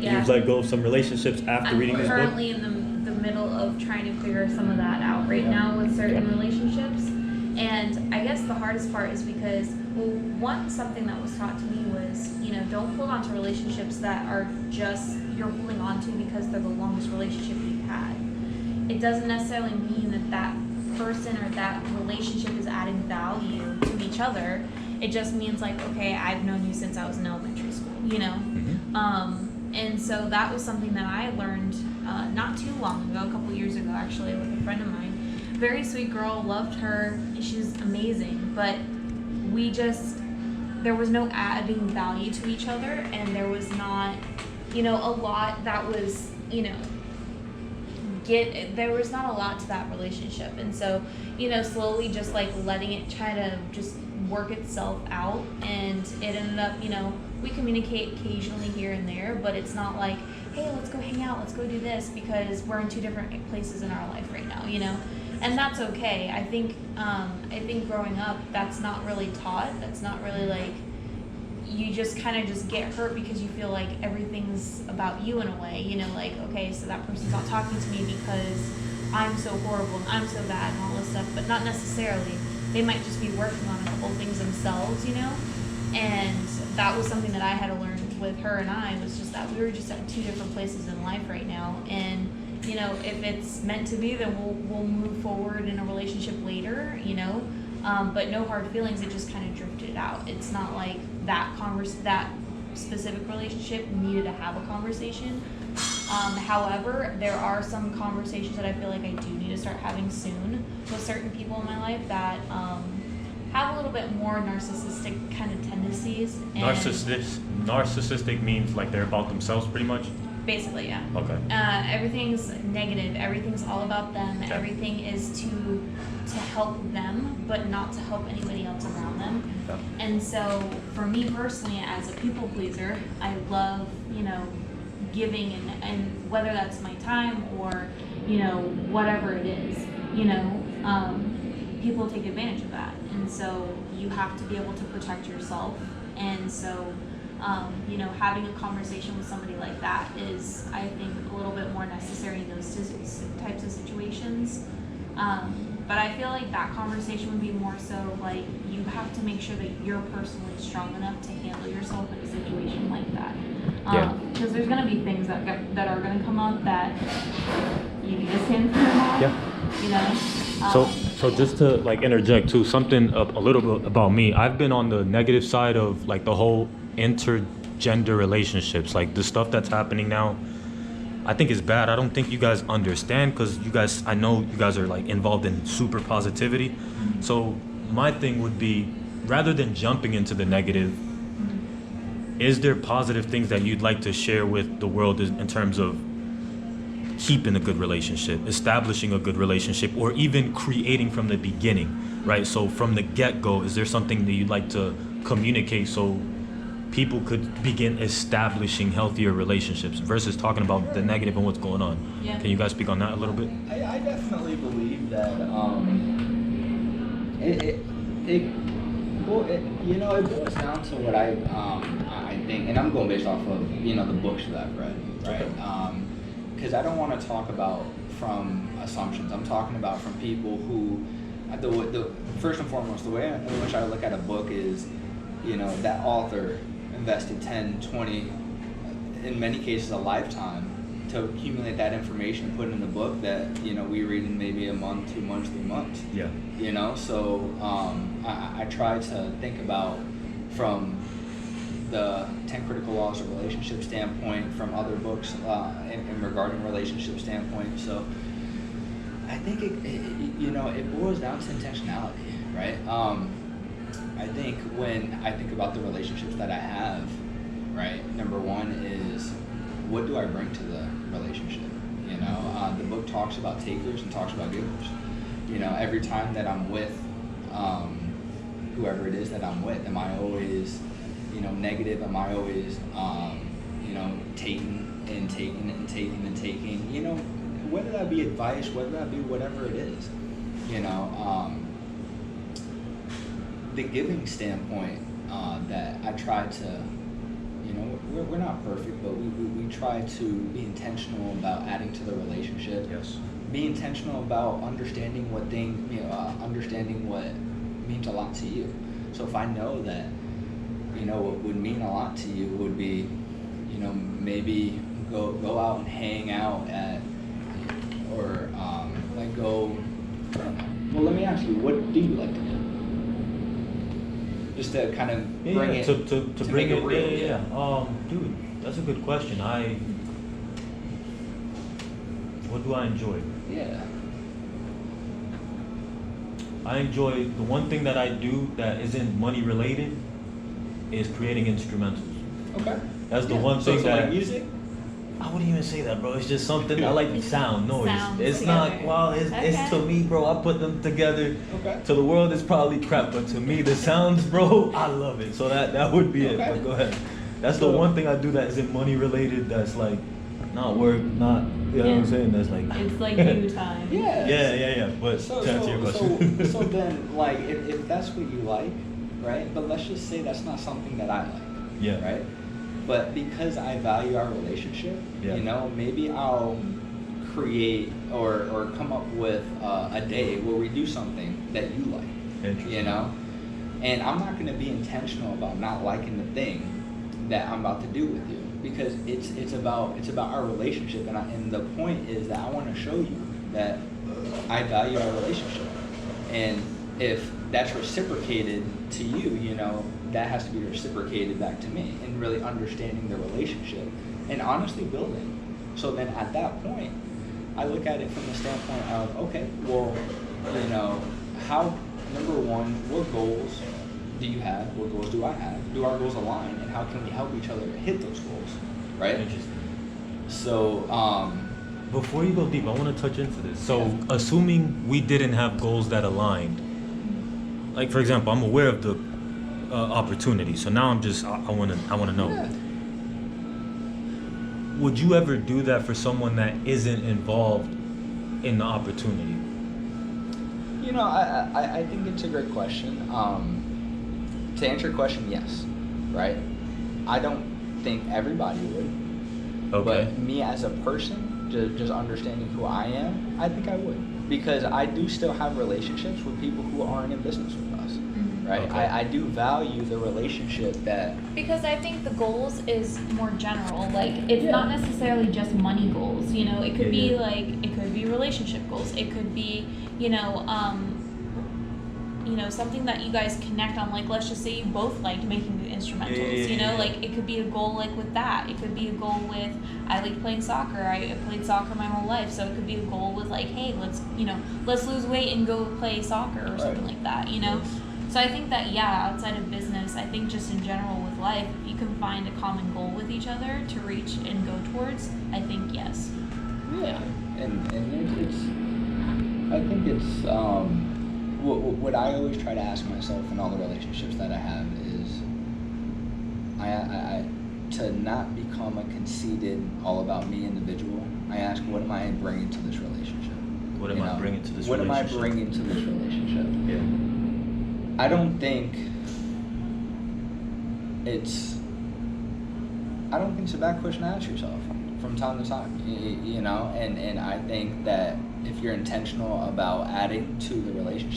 Yeah. You've let go of some relationships after I'm reading this book? currently in the middle of trying to figure some of that out right now with certain relationships. And I guess the hardest part is because, well, one, something that was taught to me was, don't hold on to relationships that are just you're holding on to because they're the longest relationship you've had. It doesn't necessarily mean that that person or that relationship is adding value to each other. It just means like, okay, I've known you since I was in elementary school, And so that was something that I learned not too long ago, a couple years ago actually, with a friend of mine. Very sweet girl, loved her, she's amazing, but there was no adding value to each other, and there was not, a lot that was, there was not a lot to that relationship. And so, slowly just like letting it try to just work itself out, and it ended up, we communicate occasionally here and there, but it's not like, hey, let's go hang out, let's go do this, because we're in two different places in our life right now, and that's okay. I think growing up, that's not really taught. That's not really like, you just kind of just get hurt because you feel like everything's about you in a way, like, okay, so that person's not talking to me because I'm so horrible and I'm so bad and all this stuff, but not necessarily. They might just be working on a couple things themselves, and that was something that I had to learn with her and I, was just that we were just at two different places in life right now, and if it's meant to be, then we'll move forward in a relationship later, but no hard feelings. It just kind of drifted out. It's not like that specific relationship needed to have a conversation. However, there are some conversations that I feel like I do need to start having soon with certain people in my life that have a little bit more narcissistic kind of tendencies. And Narcissistic means like they're about themselves, pretty much? Basically, yeah. Okay. Everything's negative. Everything's all about them. Okay. Everything is to help them, but not to help anybody else around them. Okay. And so, for me personally, as a people pleaser, I love, giving, and whether that's my time or, whatever it is, people take advantage of that. And so you have to be able to protect yourself. And so, having a conversation with somebody like that is, I think, a little bit more necessary in those types of situations. But I feel like that conversation would be more so like, you have to make sure that you're personally strong enough to handle yourself in a situation like that. Because there's going to be things that are going to come up that you need to stand firm on. Yeah. So just to like interject too, something a little bit about me. I've been on the negative side of like the whole intergender relationships, like the stuff that's happening now. I think is bad. I don't think you guys understand, because I know you guys are like involved in super positivity. Mm-hmm. So my thing would be, rather than jumping into the negative, is there positive things that you'd like to share with the world in terms of keeping a good relationship, establishing a good relationship, or even creating from the beginning, right? So from the get-go, is there something that you'd like to communicate so people could begin establishing healthier relationships versus talking about the negative and what's going on? Yeah. Can you guys speak on that a little bit? I definitely believe that it boils down to what I think, and I'm going based off of the books that I've read, right? Because I don't want to talk about from assumptions. I'm talking about from people who, the first and foremost, the way in which I look at a book is, that author invested 10, 20, in many cases a lifetime to accumulate that information and put it in a book that, we read in maybe a month, 2 months, 3 months. Yeah. So I try to think about from the 10 Critical Laws of Relationship standpoint, from other books in regarding relationship standpoint. So I think it boils down to intentionality, right? I think when I think about the relationships that I have, right, number one is, what do I bring to the relationship? The book talks about takers and talks about givers. Every time that I'm with whoever it is that I'm with, am I always, negative? Am I always, taking and taking and taking and taking? Whether that be advice, whether that be whatever it is, the giving standpoint that I try to, we're not perfect, but we try try to be intentional about adding to the relationship. Yes. Be intentional about understanding understanding what means a lot to you. So if I know that, what would mean a lot to you would be, maybe go out and hang out at, or like go. I don't know. Well, let me ask you, what do you like to do? Just to kind of bring it to make bring it real. yeah. Dude, that's a good question. What do I enjoy? Yeah. I enjoy the one thing that I do that isn't money related is creating instrumentals. Okay. That's the one thing so that like music. I wouldn't even say that, bro. It's just something I like the sound, noise. Sounds It's together. not wow. It's Okay. to me, bro. I put them together. Okay. To the world, it's probably crap, but to me, the sounds, bro, I love it. So that would be it. Okay. But go ahead. That's the So- one thing I do that isn't money related. That's like not work, not you know what I'm saying. That's like It's like you time. Yeah. yeah. But So, to answer your question. so then, like, if that's what you like, right? But let's just say that's not something that I like. Yeah. Right. But because I value our relationship, Yeah. maybe I'll create or come up with a day where we do something that you like. Interesting. And I'm not going to be intentional about not liking the thing that I'm about to do with you, because it's about our relationship, and the point is that I want to show you that I value our relationship, and if that's reciprocated to you, that has to be reciprocated back to me, and really understanding the relationship and honestly building. So then at that point, I look at it from the standpoint of, okay, well, how, number one, what goals do you have? What goals do I have? Do our goals align? And how can we help each other to hit those goals? Right? Interesting. So, Before you go deep, I want to touch into this. So, Yeah. assuming we didn't have goals that aligned, like for example, I'm aware of the opportunity. So now I want to know. yeah. Would you ever do that for someone that isn't involved in the opportunity? I think it's a great question. To answer your question, yes, right? I don't think everybody would. Okay. But me as a person, just understanding who I am, I think I would. Because I do still have relationships with people who aren't in business with us, right? Okay. I do value the relationship that... Because I think the goals is more general. Like, it's Yeah. not necessarily just money goals. It could be Yeah. like, it could be relationship goals. It could be, something that you guys connect on. Like, let's just say you both liked making the instrumentals. Yeah. Like, it could be a goal like with that. It could be a goal with, I like playing soccer. I played soccer my whole life, so it could be a goal with like, hey, let's lose weight and go play soccer or something like that. So I think that, outside of business, I think just in general with life, if you can find a common goal with each other to reach and go towards, I think yes. Yeah, and I think it's what I always try to ask myself in all the relationships that I have is I to not become a conceited, all about me individual. I ask, what am I bringing to this relationship? What am I bringing to this What relationship? am I bringing to this relationship? Yeah. I don't think it's a bad question to ask yourself from time to time, and I think that if you're intentional about adding to the relationship,